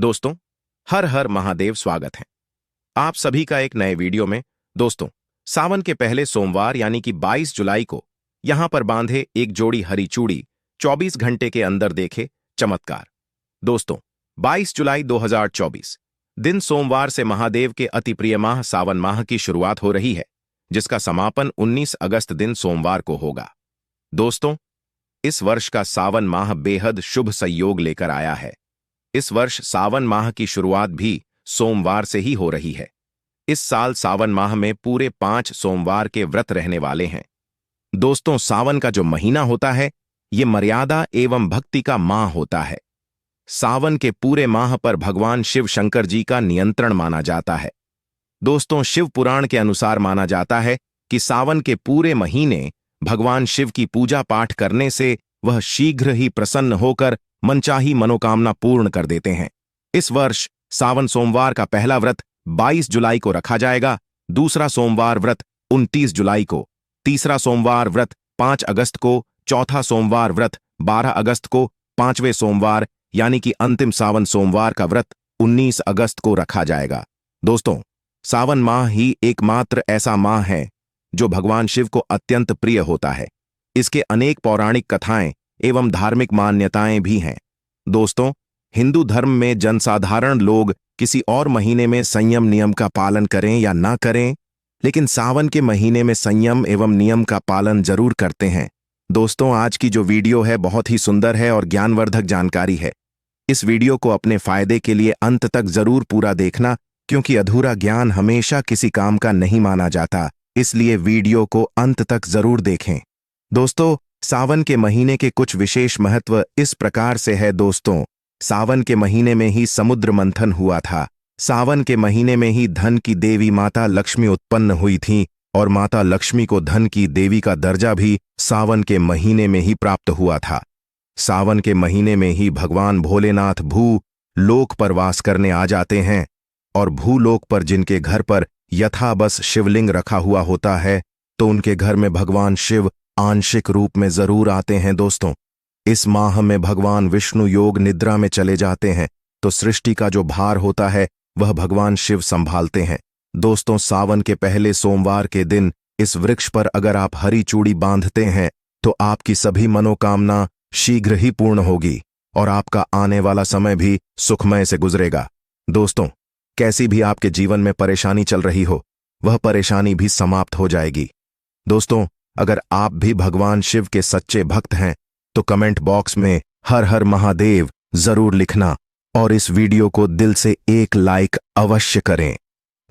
दोस्तों, हर हर महादेव स्वागत है आप सभी का एक नए वीडियो में। दोस्तों, सावन के पहले सोमवार यानी कि 22 जुलाई को यहां पर बांधे एक जोड़ी हरी चूड़ी 24 घंटे के अंदर देखे चमत्कार। दोस्तों, 22 जुलाई 2024 दिन सोमवार से महादेव के अति प्रिय माह सावन माह की शुरुआत हो रही है, जिसका समापन 19 अगस्त दिन सोमवार को होगा। दोस्तों, इस वर्ष का सावन माह बेहद शुभ संयोग लेकर आया है। इस वर्ष सावन माह की शुरुआत भी सोमवार से ही हो रही है। इस साल सावन माह में पूरे 5 सोमवार के व्रत रहने वाले हैं। दोस्तों, सावन का जो महीना होता है, ये मर्यादा एवं भक्ति का माह होता है। सावन के पूरे माह पर भगवान शिव शंकर जी का नियंत्रण माना जाता है। दोस्तों, शिव पुराण के अनुसार माना जाता है कि सावन के पूरे महीने भगवान शिव की पूजा पाठ करने से वह शीघ्र ही प्रसन्न होकर मनचाही मनोकामना पूर्ण कर देते हैं। इस वर्ष सावन सोमवार का पहला व्रत 22 जुलाई को रखा जाएगा, दूसरा सोमवार व्रत 29 जुलाई को, तीसरा सोमवार व्रत 5 अगस्त को, चौथा सोमवार व्रत 12 अगस्त को, पांचवें सोमवार यानी कि अंतिम सावन सोमवार का व्रत 19 अगस्त को रखा जाएगा। दोस्तों, सावन माह ही एकमात्र ऐसा माह है जो भगवान शिव को अत्यंत प्रिय होता है। इसके अनेक पौराणिक कथाएं एवं धार्मिक मान्यताएं भी हैं। दोस्तों, हिंदू धर्म में जनसाधारण लोग किसी और महीने में संयम नियम का पालन करें या ना करें, लेकिन सावन के महीने में संयम एवं नियम का पालन जरूर करते हैं। दोस्तों, आज की जो वीडियो है बहुत ही सुंदर है और ज्ञानवर्धक जानकारी है। इस वीडियो को अपने फायदे के लिए अंत तक जरूर पूरा देखना, क्योंकि अधूरा ज्ञान हमेशा किसी काम का नहीं माना जाता, इसलिए वीडियो को अंत तक जरूर देखें। दोस्तों, सावन के महीने के कुछ विशेष महत्व इस प्रकार से है। दोस्तों, सावन के महीने में ही समुद्र मंथन हुआ था। सावन के महीने में ही धन की देवी माता लक्ष्मी उत्पन्न हुई थी और माता लक्ष्मी को धन की देवी का दर्जा भी सावन के महीने में ही प्राप्त हुआ था। सावन के महीने में ही भगवान भोलेनाथ भू लोक पर वास करने आ जाते हैं और भूलोक पर जिनके घर पर यथाबस शिवलिंग रखा हुआ होता है, तो उनके घर में भगवान शिव आंशिक रूप में जरूर आते हैं। दोस्तों, इस माह में भगवान विष्णु योग निद्रा में चले जाते हैं, तो सृष्टि का जो भार होता है वह भगवान शिव संभालते हैं। दोस्तों, सावन के पहले सोमवार के दिन इस वृक्ष पर अगर आप हरी चूड़ी बांधते हैं तो आपकी सभी मनोकामना शीघ्र ही पूर्ण होगी और आपका आने वाला समय भी सुखमय से गुजरेगा। दोस्तों, कैसी भी आपके जीवन में परेशानी चल रही हो, वह परेशानी भी समाप्त हो जाएगी। दोस्तों, अगर आप भी भगवान शिव के सच्चे भक्त हैं तो कमेंट बॉक्स में हर हर महादेव जरूर लिखना और इस वीडियो को दिल से एक लाइक अवश्य करें।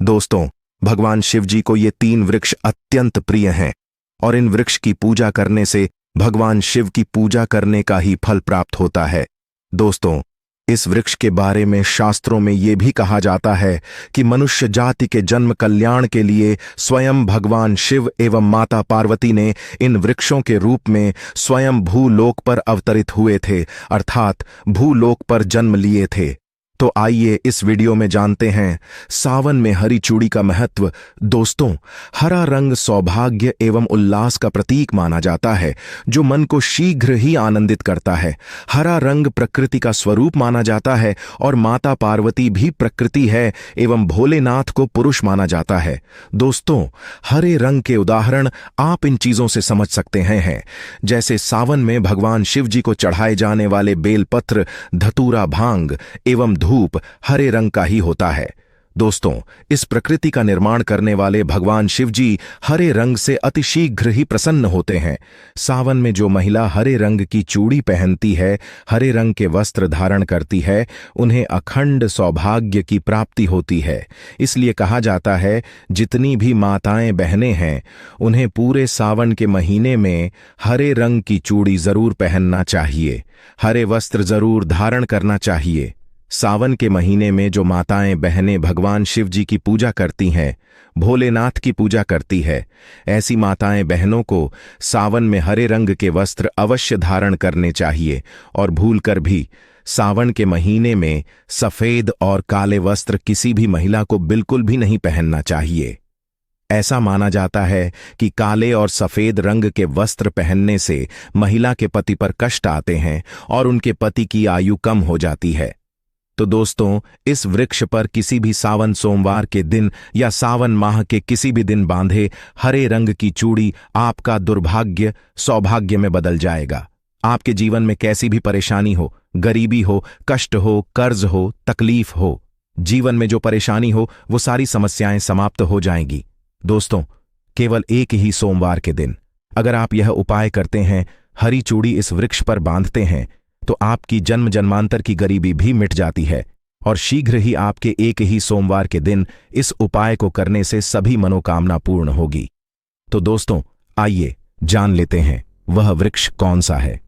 दोस्तों, भगवान शिव जी को ये 3 वृक्ष अत्यंत प्रिय हैं और इन वृक्ष की पूजा करने से भगवान शिव की पूजा करने का ही फल प्राप्त होता है। दोस्तों, इस वृक्ष के बारे में शास्त्रों में यह भी कहा जाता है कि मनुष्य जाति के जन्म कल्याण के लिए स्वयं भगवान शिव एवं माता पार्वती ने इन वृक्षों के रूप में स्वयं भूलोक पर अवतरित हुए थे, अर्थात भूलोक पर जन्म लिए थे। तो आइए इस वीडियो में जानते हैं सावन में हरी चूड़ी का महत्व। दोस्तों, हरा रंग सौभाग्य एवं उल्लास का प्रतीक माना जाता है, जो मन को शीघ्र ही आनंदित करता है। हरा रंग प्रकृति का स्वरूप माना जाता है और माता पार्वती भी प्रकृति है एवं भोलेनाथ को पुरुष माना जाता है। दोस्तों, हरे रंग के उदाहरण आप इन चीजों से समझ सकते हैं, जैसे सावन में भगवान शिव जी को चढ़ाए जाने वाले बेलपत्र, धतूरा, भांग एवं धूप हरे रंग का ही होता है। दोस्तों, इस प्रकृति का निर्माण करने वाले भगवान शिव जी हरे रंग से अतिशीघ्र ही प्रसन्न होते हैं। सावन में जो महिला हरे रंग की चूड़ी पहनती है, हरे रंग के वस्त्र धारण करती है, उन्हें अखंड सौभाग्य की प्राप्ति होती है। इसलिए कहा जाता है, जितनी भी माताएं बहनें हैं, उन्हें पूरे सावन के महीने में हरे रंग की चूड़ी जरूर पहनना चाहिए, हरे वस्त्र जरूर धारण करना चाहिए। सावन के महीने में जो माताएं बहनें भगवान शिव जी की पूजा करती हैं, भोलेनाथ की पूजा करती है, ऐसी माताएं बहनों को सावन में हरे रंग के वस्त्र अवश्य धारण करने चाहिए और भूलकर भी सावन के महीने में सफेद और काले वस्त्र किसी भी महिला को बिल्कुल भी नहीं पहनना चाहिए। ऐसा माना जाता है कि काले और सफेद रंग के वस्त्र पहनने से महिला के पति पर कष्ट आते हैं और उनके पति की आयु कम हो जाती है। तो दोस्तों, इस वृक्ष पर किसी भी सावन सोमवार के दिन या सावन माह के किसी भी दिन बांधे हरे रंग की चूड़ी आपका दुर्भाग्य सौभाग्य में बदल जाएगा। आपके जीवन में कैसी भी परेशानी हो, गरीबी हो, कष्ट हो, कर्ज हो, तकलीफ हो, जीवन में जो परेशानी हो वो सारी समस्याएं समाप्त हो जाएंगी। दोस्तों, केवल एक ही सोमवार के दिन अगर आप यह उपाय करते हैं, हरी चूड़ी इस वृक्ष पर बांधते हैं, तो आपकी जन्म जन्मांतर की गरीबी भी मिट जाती है और शीघ्र ही आपके एक ही सोमवार के दिन इस उपाय को करने से सभी मनोकामना पूर्ण होगी। तो दोस्तों, आइए जान लेते हैं वह वृक्ष कौन सा है।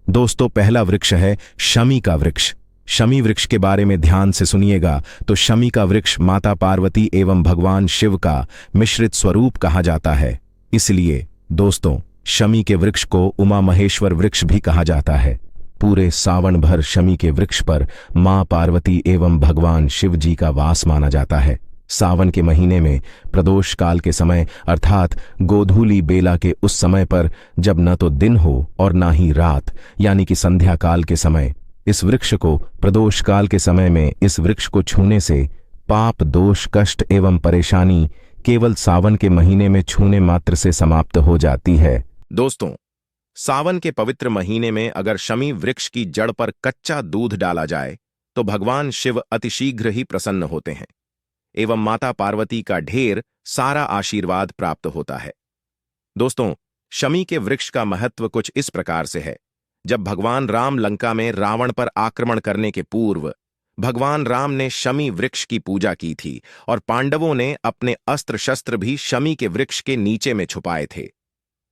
दोस्तों, पहला वृक्ष है शमी का वृक्ष। शमी वृक्ष के बारे में ध्यान से सुनिएगा। तो शमी का वृक्ष माता पार्वती एवं भगवान शिव का मिश्रित स्वरूप कहा जाता है। इसलिए दोस्तों, शमी के वृक्ष को उमा महेश्वर वृक्ष भी कहा जाता है। पूरे सावन भर शमी के वृक्ष पर मां पार्वती एवं भगवान शिव जी का वास माना जाता है। सावन के महीने में प्रदोष काल के समय अर्थात गोधूली बेला के उस समय पर जब न तो दिन हो और ना ही रात यानी कि संध्या काल के समय, इस वृक्ष को प्रदोष काल के समय में इस वृक्ष को छूने से पाप दोष कष्ट एवं परेशानी केवल सावन के महीने में छूने मात्र से समाप्त हो जाती है। दोस्तों, सावन के पवित्र महीने में अगर शमी वृक्ष की जड़ पर कच्चा दूध डाला जाए तो भगवान शिव अतिशीघ्र ही प्रसन्न होते हैं एवं माता पार्वती का ढेर सारा आशीर्वाद प्राप्त होता है। दोस्तों, शमी के वृक्ष का महत्व कुछ इस प्रकार से है। जब भगवान राम लंका में रावण पर आक्रमण करने के पूर्व भगवान राम ने शमी वृक्ष की पूजा की थी और पांडवों ने अपने अस्त्र शस्त्र भी शमी के वृक्ष के नीचे में छुपाए थे।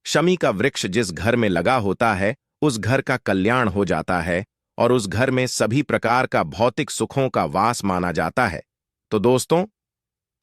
शमी का वृक्ष जिस घर में लगा होता है उस घर का कल्याण हो जाता है और उस घर में सभी प्रकार का भौतिक सुखों का वास माना जाता है। तो दोस्तों,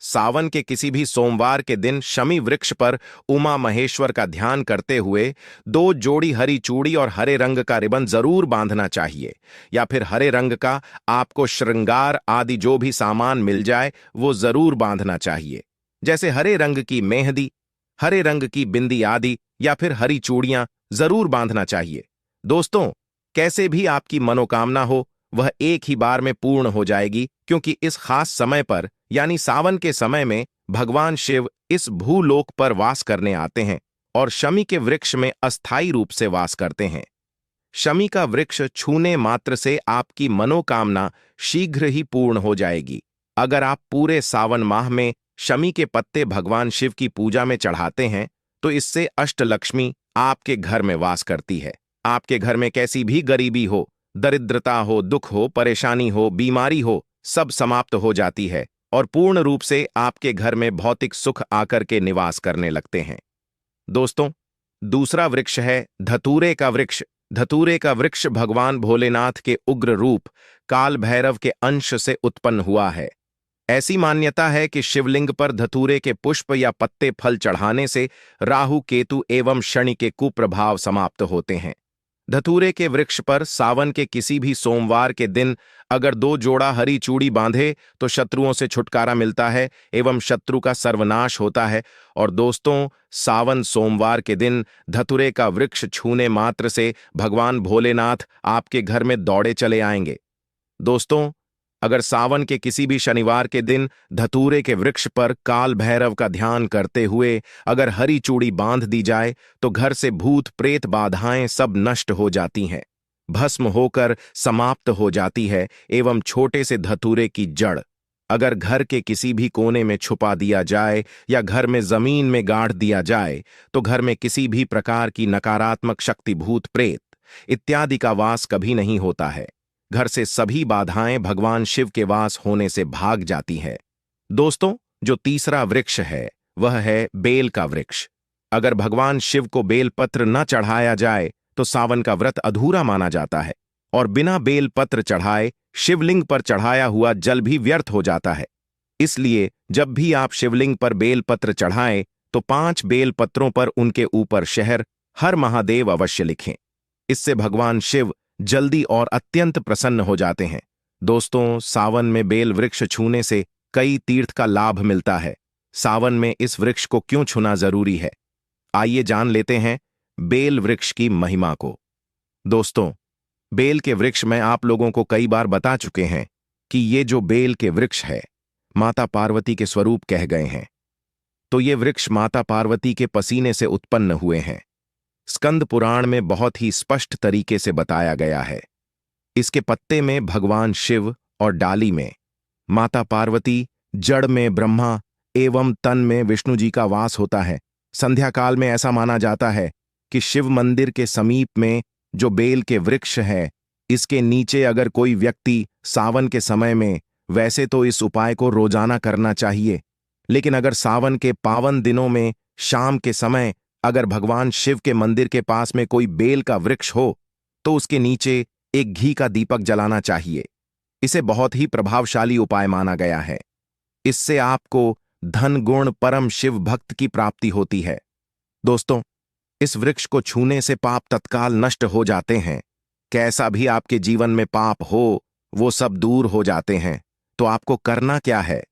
सावन के किसी भी सोमवार के दिन शमी वृक्ष पर उमा महेश्वर का ध्यान करते हुए 2 जोड़ी हरी चूड़ी और हरे रंग का रिबन जरूर बांधना चाहिए, या फिर हरे रंग का आपको श्रृंगार आदि जो भी सामान मिल जाए वो जरूर बांधना चाहिए, जैसे हरे रंग की मेहंदी, हरे रंग की बिंदी आदि, या फिर हरी चूड़ियां जरूर बांधना चाहिए। दोस्तों, कैसे भी आपकी मनोकामना हो वह एक ही बार में पूर्ण हो जाएगी, क्योंकि इस खास समय पर यानी सावन के समय में भगवान शिव इस भूलोक पर वास करने आते हैं और शमी के वृक्ष में अस्थायी रूप से वास करते हैं। शमी का वृक्ष छूने मात्र से आपकी मनोकामना शीघ्र ही पूर्ण हो जाएगी। अगर आप पूरे सावन माह में शमी के पत्ते भगवान शिव की पूजा में चढ़ाते हैं तो इससे अष्टलक्ष्मी आपके घर में वास करती है। आपके घर में कैसी भी गरीबी हो, दरिद्रता हो, दुख हो, परेशानी हो, बीमारी हो, सब समाप्त हो जाती है और पूर्ण रूप से आपके घर में भौतिक सुख आकर के निवास करने लगते हैं। दोस्तों, दूसरा वृक्ष है धतूरे का वृक्ष। धतूरे का वृक्ष भगवान भोलेनाथ के उग्र रूप काल भैरव के अंश से उत्पन्न हुआ है। ऐसी मान्यता है कि शिवलिंग पर धतूरे के पुष्प या पत्ते फल चढ़ाने से राहु केतु एवं शनि के कुप्रभाव समाप्त होते हैं। धतूरे के वृक्ष पर सावन के किसी भी सोमवार के दिन अगर 2 जोड़ा हरी चूड़ी बांधे तो शत्रुओं से छुटकारा मिलता है एवं शत्रु का सर्वनाश होता है। और दोस्तों, सावन सोमवार के दिन धतूरे का वृक्ष छूने मात्र से भगवान भोलेनाथ आपके घर में दौड़े चले आएंगे। दोस्तों, अगर सावन के किसी भी शनिवार के दिन धतूरे के वृक्ष पर काल भैरव का ध्यान करते हुए अगर हरी चूड़ी बांध दी जाए तो घर से भूत प्रेत बाधाएं सब नष्ट हो जाती हैं, भस्म होकर समाप्त हो जाती है एवं छोटे से धतूरे की जड़ अगर घर के किसी भी कोने में छुपा दिया जाए या घर में जमीन में गाड़ दिया जाए तो घर में किसी भी प्रकार की नकारात्मक शक्ति, भूत प्रेत इत्यादि का वास कभी नहीं होता है। घर से सभी बाधाएं भगवान शिव के वास होने से भाग जाती है। दोस्तों, जो तीसरा वृक्ष है वह है बेल का वृक्ष। अगर भगवान शिव को बेल पत्र न चढ़ाया जाए तो सावन का व्रत अधूरा माना जाता है और बिना बेल पत्र चढ़ाए शिवलिंग पर चढ़ाया हुआ जल भी व्यर्थ हो जाता है। इसलिए जब भी आप शिवलिंग पर बेल पत्र चढ़ाएं तो 5 बेल पत्रों पर उनके ऊपर शहर हर महादेव अवश्य लिखें। इससे भगवान शिव जल्दी और अत्यंत प्रसन्न हो जाते हैं। दोस्तों, सावन में बेल वृक्ष छूने से कई तीर्थ का लाभ मिलता है। सावन में इस वृक्ष को क्यों छूना जरूरी है, आइए जान लेते हैं बेल वृक्ष की महिमा को। दोस्तों, बेल के वृक्ष में आप लोगों को कई बार बता चुके हैं कि ये जो बेल के वृक्ष है माता पार्वती के स्वरूप कह गए हैं, तो ये वृक्ष माता पार्वती के पसीने से उत्पन्न हुए हैं। स्कंद पुराण में बहुत ही स्पष्ट तरीके से बताया गया है। इसके पत्ते में भगवान शिव और डाली में माता पार्वती, जड़ में ब्रह्मा एवं तन में विष्णु जी का वास होता है। संध्या काल में ऐसा माना जाता है कि शिव मंदिर के समीप में जो बेल के वृक्ष है, इसके नीचे अगर कोई व्यक्ति सावन के समय में, वैसे तो इस उपाय को रोजाना करना चाहिए, लेकिन अगर सावन के पावन दिनों में शाम के समय अगर भगवान शिव के मंदिर के पास में कोई बेल का वृक्ष हो तो उसके नीचे एक घी का दीपक जलाना चाहिए। इसे बहुत ही प्रभावशाली उपाय माना गया है। इससे आपको धन गुण परम शिव भक्त की प्राप्ति होती है। दोस्तों, इस वृक्ष को छूने से पाप तत्काल नष्ट हो जाते हैं। कैसा भी आपके जीवन में पाप हो वो सब दूर हो जाते हैं। तो आपको करना क्या है?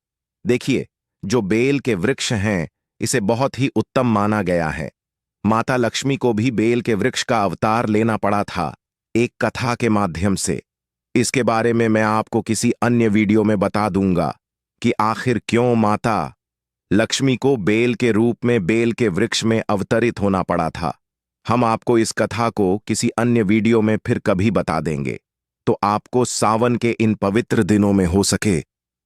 देखिए, जो बेल के वृक्ष हैं इसे बहुत ही उत्तम माना गया है। माता लक्ष्मी को भी बेल के वृक्ष का अवतार लेना पड़ा था, एक कथा के माध्यम से। इसके बारे में मैं आपको किसी अन्य वीडियो में बता दूंगा कि आखिर क्यों माता लक्ष्मी को बेल के रूप में बेल के वृक्ष में अवतरित होना पड़ा था। हम आपको इस कथा को किसी अन्य वीडियो में फिर कभी बता देंगे। तो आपको सावन के इन पवित्र दिनों में हो सके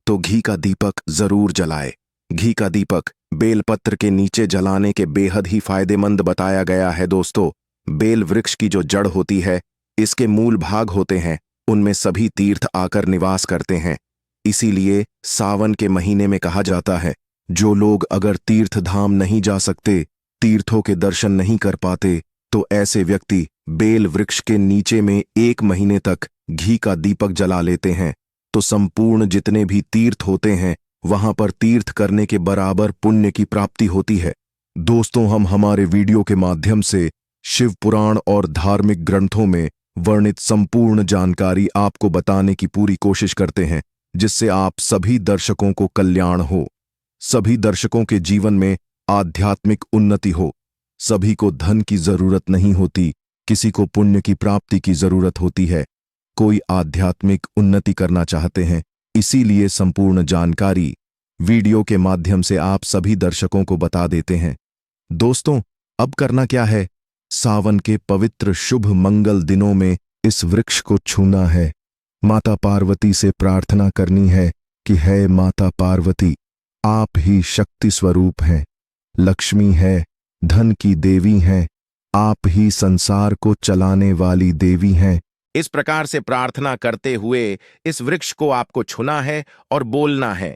तो घी का दीपक जरूर जलाए। घी का दीपक बेलपत्र के नीचे जलाने के बेहद ही फायदेमंद बताया गया है। दोस्तों, बेल वृक्ष की जो जड़ होती है, इसके मूल भाग होते हैं, उनमें सभी तीर्थ आकर निवास करते हैं। इसीलिए सावन के महीने में कहा जाता है, जो लोग अगर तीर्थ धाम नहीं जा सकते, तीर्थों के दर्शन नहीं कर पाते, तो ऐसे व्यक्ति बेल वृक्ष के नीचे में 1 महीने तक घी का दीपक जला लेते हैं, तो संपूर्ण जितने भी तीर्थ होते हैं वहां पर तीर्थ करने के बराबर पुण्य की प्राप्ति होती है। दोस्तों, हम हमारे वीडियो के माध्यम से शिव पुराण और धार्मिक ग्रंथों में वर्णित संपूर्ण जानकारी आपको बताने की पूरी कोशिश करते हैं, जिससे आप सभी दर्शकों को कल्याण हो, सभी दर्शकों के जीवन में आध्यात्मिक उन्नति हो। सभी को धन की जरूरत नहीं होती, किसी को पुण्य की प्राप्ति की जरूरत होती है। कोई आध्यात्मिक उन्नति करना चाहते हैं, इसीलिए संपूर्ण जानकारी वीडियो के माध्यम से आप सभी दर्शकों को बता देते हैं। दोस्तों, अब करना क्या है? सावन के पवित्र शुभ मंगल दिनों में इस वृक्ष को छूना है। माता पार्वती से प्रार्थना करनी है कि हे माता पार्वती, आप ही शक्ति स्वरूप हैं, लक्ष्मी है, धन की देवी हैं, आप ही संसार को चलाने वाली देवी हैं। इस प्रकार से प्रार्थना करते हुए इस वृक्ष को आपको छूना है और बोलना है,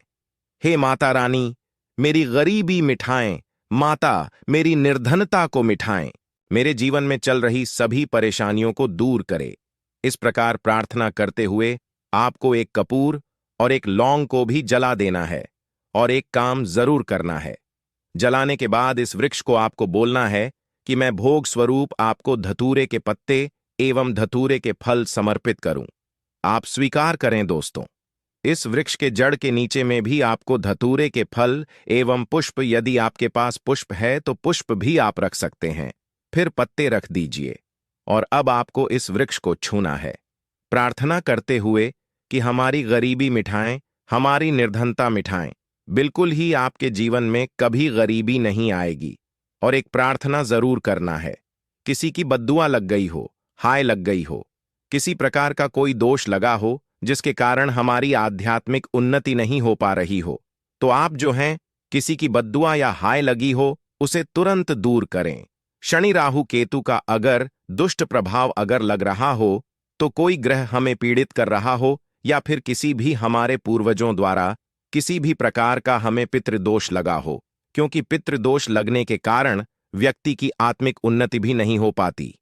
हे माता रानी, मेरी गरीबी मिठाएं, माता मेरी निर्धनता को मिठाएं, मेरे जीवन में चल रही सभी परेशानियों को दूर करे। इस प्रकार प्रार्थना करते हुए आपको एक कपूर और एक लौंग को भी जला देना है और एक काम जरूर करना है। जलाने के बाद इस वृक्ष को आपको बोलना है कि मैं भोग स्वरूप आपको धतूरे के पत्ते एवं धतूरे के फल समर्पित करूं। आप स्वीकार करें। दोस्तों, इस वृक्ष के जड़ के नीचे में भी आपको धतूरे के फल एवं पुष्प, यदि आपके पास पुष्प है तो पुष्प भी आप रख सकते हैं, फिर पत्ते रख दीजिए। और अब आपको इस वृक्ष को छूना है, प्रार्थना करते हुए कि हमारी गरीबी मिठाएं, हमारी निर्धनता मिठाएं, बिल्कुल ही आपके जीवन में कभी गरीबी नहीं आएगी। और एक प्रार्थना जरूर करना है, किसी की बद्दुआ लग गई हो, हाय लग गई हो, किसी प्रकार का कोई दोष लगा हो जिसके कारण हमारी आध्यात्मिक उन्नति नहीं हो पा रही हो, तो आप जो हैं, किसी की बद्दुआ या हाय लगी हो उसे तुरंत दूर करें। शनि राहु केतु का अगर दुष्ट प्रभाव अगर लग रहा हो, तो कोई ग्रह हमें पीड़ित कर रहा हो, या फिर किसी भी हमारे पूर्वजों द्वारा किसी भी प्रकार का हमें पितृदोष लगा हो, क्योंकि पितृदोष लगने के कारण व्यक्ति की आत्मिक उन्नति भी नहीं हो पाती।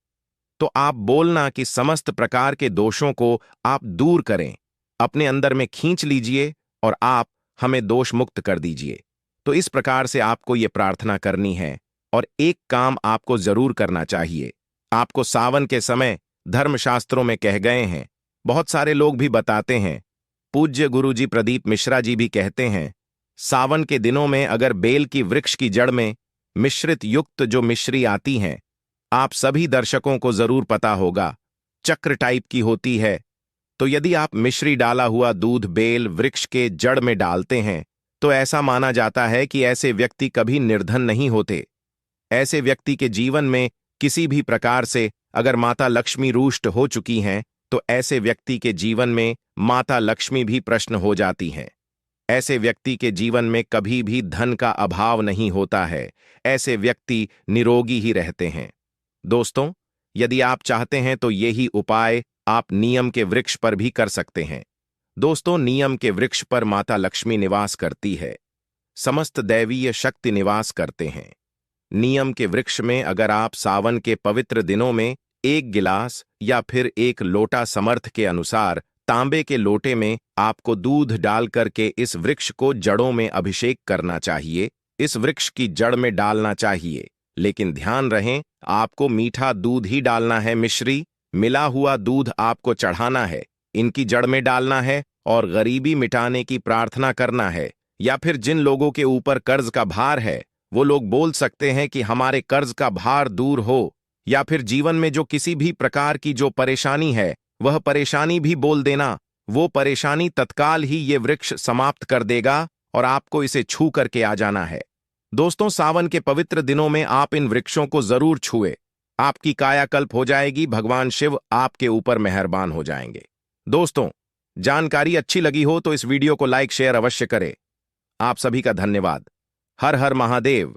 तो आप बोलना कि समस्त प्रकार के दोषों को आप दूर करें, अपने अंदर में खींच लीजिए और आप हमें दोष मुक्त कर दीजिए। तो इस प्रकार से आपको ये प्रार्थना करनी है। और एक काम आपको जरूर करना चाहिए। आपको सावन के समय धर्मशास्त्रों में कह गए हैं, बहुत सारे लोग भी बताते हैं, पूज्य गुरुजी प्रदीप मिश्रा जी भी कहते हैं, सावन के दिनों में अगर बेल की वृक्ष की जड़ में मिश्रित युक्त जो मिश्री आती हैं, आप सभी दर्शकों को जरूर पता होगा, चक्र टाइप की होती है, तो यदि आप मिश्री डाला हुआ दूध बेल वृक्ष के जड़ में डालते हैं तो ऐसा माना जाता है कि ऐसे व्यक्ति कभी निर्धन नहीं होते। ऐसे व्यक्ति के जीवन में किसी भी प्रकार से अगर माता लक्ष्मी रुष्ट हो चुकी हैं तो ऐसे व्यक्ति के जीवन में माता लक्ष्मी भी प्रश्न हो जाती हैं। ऐसे व्यक्ति के जीवन में कभी भी धन का अभाव नहीं होता है। ऐसे व्यक्ति निरोगी ही रहते हैं। दोस्तों, यदि आप चाहते हैं तो यही उपाय आप नीम के वृक्ष पर भी कर सकते हैं। दोस्तों, नीम के वृक्ष पर माता लक्ष्मी निवास करती है, समस्त दैवीय शक्ति निवास करते हैं। नीम के वृक्ष में अगर आप सावन के पवित्र दिनों में 1 गिलास या फिर 1 लोटा समर्थ के अनुसार तांबे के लोटे में आपको दूध डाल करके इस वृक्ष को जड़ों में अभिषेक करना चाहिए, इस वृक्ष की जड़ में डालना चाहिए। लेकिन ध्यान रहे, आपको मीठा दूध ही डालना है, मिश्री मिला हुआ दूध आपको चढ़ाना है, इनकी जड़ में डालना है और गरीबी मिटाने की प्रार्थना करना है। या फिर जिन लोगों के ऊपर कर्ज का भार है वो लोग बोल सकते हैं कि हमारे कर्ज का भार दूर हो, या फिर जीवन में जो किसी भी प्रकार की जो परेशानी है वह परेशानी भी बोल देना। वो परेशानी तत्काल ही ये वृक्ष समाप्त कर देगा और आपको इसे छू करके आ जाना है। दोस्तों, सावन के पवित्र दिनों में आप इन वृक्षों को जरूर छुए, आपकी कायाकल्प हो जाएगी, भगवान शिव आपके ऊपर मेहरबान हो जाएंगे। दोस्तों, जानकारी अच्छी लगी हो तो इस वीडियो को लाइक शेयर अवश्य करें। आप सभी का धन्यवाद। हर हर महादेव।